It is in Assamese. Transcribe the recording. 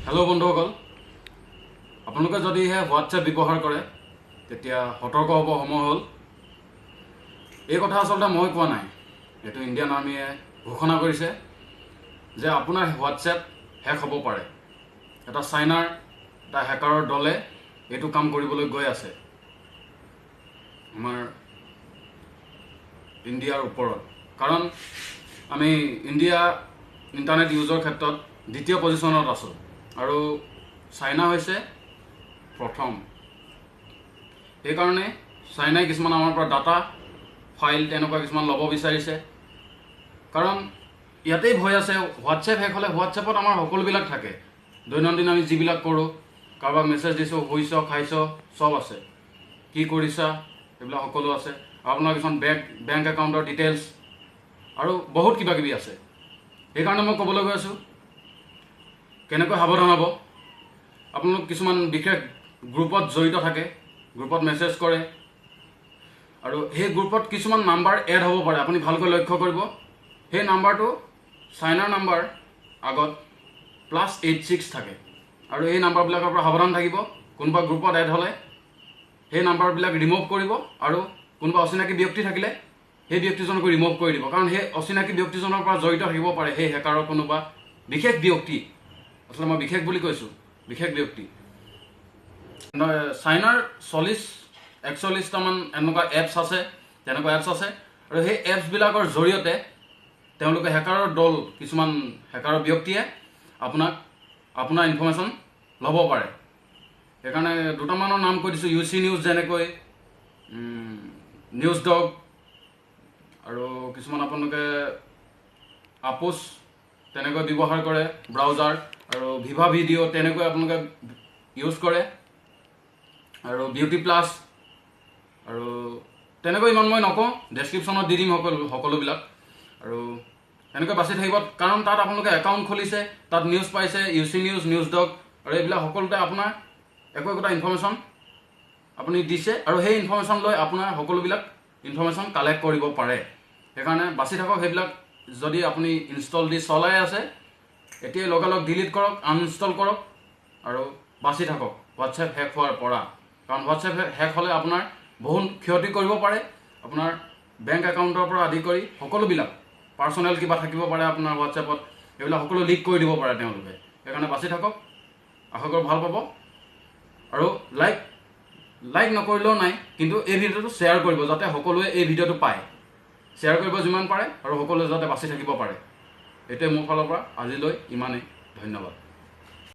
হেল্ল' বন্ধুসকল, আপোনালোকে যদিহে হোৱাটছএপ ব্যৱহাৰ কৰে তেতিয়া সতৰ্ক হ'ব সময় হ'ল। এই কথা আচলতে মই কোৱা নাই, এইটো ইণ্ডিয়ান আৰ্মিয়ে ঘোষণা কৰিছে যে আপোনাৰ হোৱাটছএপ হেক হ'ব পাৰে। এটা চাইনাৰ এটা হেকাৰৰ দলে এইটো কাম কৰিবলৈ গৈ আছে আমাৰ ইণ্ডিয়াৰ ওপৰত। কাৰণ আমি ইণ্ডিয়া ইণ্টাৰনেট ইউজৰ ক্ষেত্ৰত দ্বিতীয় পজিশ্যনত আছোঁ আৰু চাইনা হৈছে প্ৰথম। সেইকাৰণে চাইনাই কিছুমান আমাৰ পৰা ডাটা ফাইল তেনেকুৱা কিছুমান ল'ব বিচাৰিছে। কাৰণ ইয়াতেই ভয় আছে, হোৱাটছএপ হেক হ'লে হোৱাটছএপত আমাৰ সকলোবিলাক থাকে। দৈনন্দিন আমি যিবিলাক কৰোঁ, কাৰোবাক মেছেজ দিছোঁ, শুইছ খাইছ চব আছে, কি কৰিছা এইবিলাক সকলো আছে। আপোনাৰ কিছুমান বেংক একাউণ্টৰ ডিটেইলছ আৰু বহুত কিবা কিবি আছে। সেইকাৰণে মই ক'বলৈ গৈ আছোঁ কেনেকৈ সাৱধান হ'ব। আপোনালোক কিছুমান বিশেষ গ্ৰুপত জড়িত থাকে, গ্ৰুপত মেছেজ কৰে আৰু সেই গ্ৰুপত কিছুমান নাম্বাৰ এড হ'ব পাৰে। আপুনি ভালকৈ লক্ষ্য কৰিব, সেই নাম্বাৰটো চাইনাৰ নাম্বাৰ আগত +86 থাকে আৰু এই নাম্বাৰবিলাকৰ পৰা সাৱধান থাকিব। কোনোবা গ্ৰুপত এড হ'লে সেই নাম্বাৰবিলাক ৰিমুভ কৰিব আৰু কোনোবা অচিনাকি ব্যক্তি থাকিলে সেই ব্যক্তিজনকো ৰিমুভ কৰি দিব। কাৰণ সেই অচিনাকি ব্যক্তিজনৰ পৰা জড়িত থাকিব পাৰে সেই হেকাৰৰ কোনোবা বিশেষ ব্যক্তি। আচলতে মই বিশেষ বুলি কৈছোঁ, বিশেষ ব্যক্তি। চাইনাৰ 40-41টামান এনেকুৱা এপছ আছে, তেনেকুৱা এপছ আছে আৰু সেই এপছবিলাকৰ জৰিয়তে তেওঁলোকে হেকাৰৰ দল, কিছুমান হেকাৰৰ ব্যক্তিয়ে আপোনাৰ ইনফৰ্মেশ্যন ল'ব পাৰে। সেইকাৰণে দুটামানৰ নাম কৈ দিছোঁ, UC নিউজ যেনেকৈ, নিউজ ডগ আৰু কিছুমান আপোনালোকে আপোচ তেনেকৈ ব্যৱহাৰ কৰে ব্ৰাউজাৰ, আৰু ভিভা ভিডিঅ' তেনেকৈ আপোনালোকে ইউজ কৰে, আৰু বিউটি প্লাছ আৰু তেনেকৈ ইমান মই নকওঁ, ডেছক্ৰিপশ্যনত দি দিম সকলোবিলাক। আৰু তেনেকৈ বাছি থাকিব, কাৰণ তাত আপোনালোকে একাউণ্ট খুলিছে, তাত নিউজ পাইছে, UC নিউজ, নিউজ ডগ আৰু এইবিলাক সকলোতে আপোনাৰ একোটা ইনফৰ্মেশ্যন আপুনি দিছে আৰু সেই ইনফৰ্মেশ্যন লৈ আপোনাৰ সকলোবিলাক ইনফৰ্মেশ্যন কালেক্ট কৰিব পাৰে। সেইকাৰণে বাছি থাকক সেইবিলাক। যদি আপুনি ইনষ্টল দি চলাই আছে, এতিয়াই লগালগ ডিলিট কৰক, আনইনষ্টল কৰক আৰু বাছি থাকক হোৱাটছএপ হেক হোৱাৰ পৰা। কাৰণ হোৱাটছএপ হেক হ'লে আপোনাৰ বহুত ক্ষতি কৰিব পাৰে। আপোনাৰ বেংক একাউণ্টৰ পৰা আদি কৰি সকলোবিলাক পাৰ্চনেল কিবা থাকিব পাৰে আপোনাৰ হোৱাটছএপত, এইবিলাক সকলো লিক কৰি দিব পাৰে তেওঁলোকে। সেইকাৰণে বাছি থাকক, আশা কৰোঁ ভাল পাব। আৰু লাইক নকৰিলেও নাই, কিন্তু এই ভিডিঅ'টো শ্বেয়াৰ কৰিব যাতে সকলোৱে এই ভিডিঅ'টো পায়। শ্বেয়াৰ কৰিব যিমান পাৰে আৰু সকলোৱে যাতে বাছি থাকিব পাৰে। এইটোৱে মোৰ ফালৰ পৰা আজিলৈ ইমানেই। ধন্যবাদ।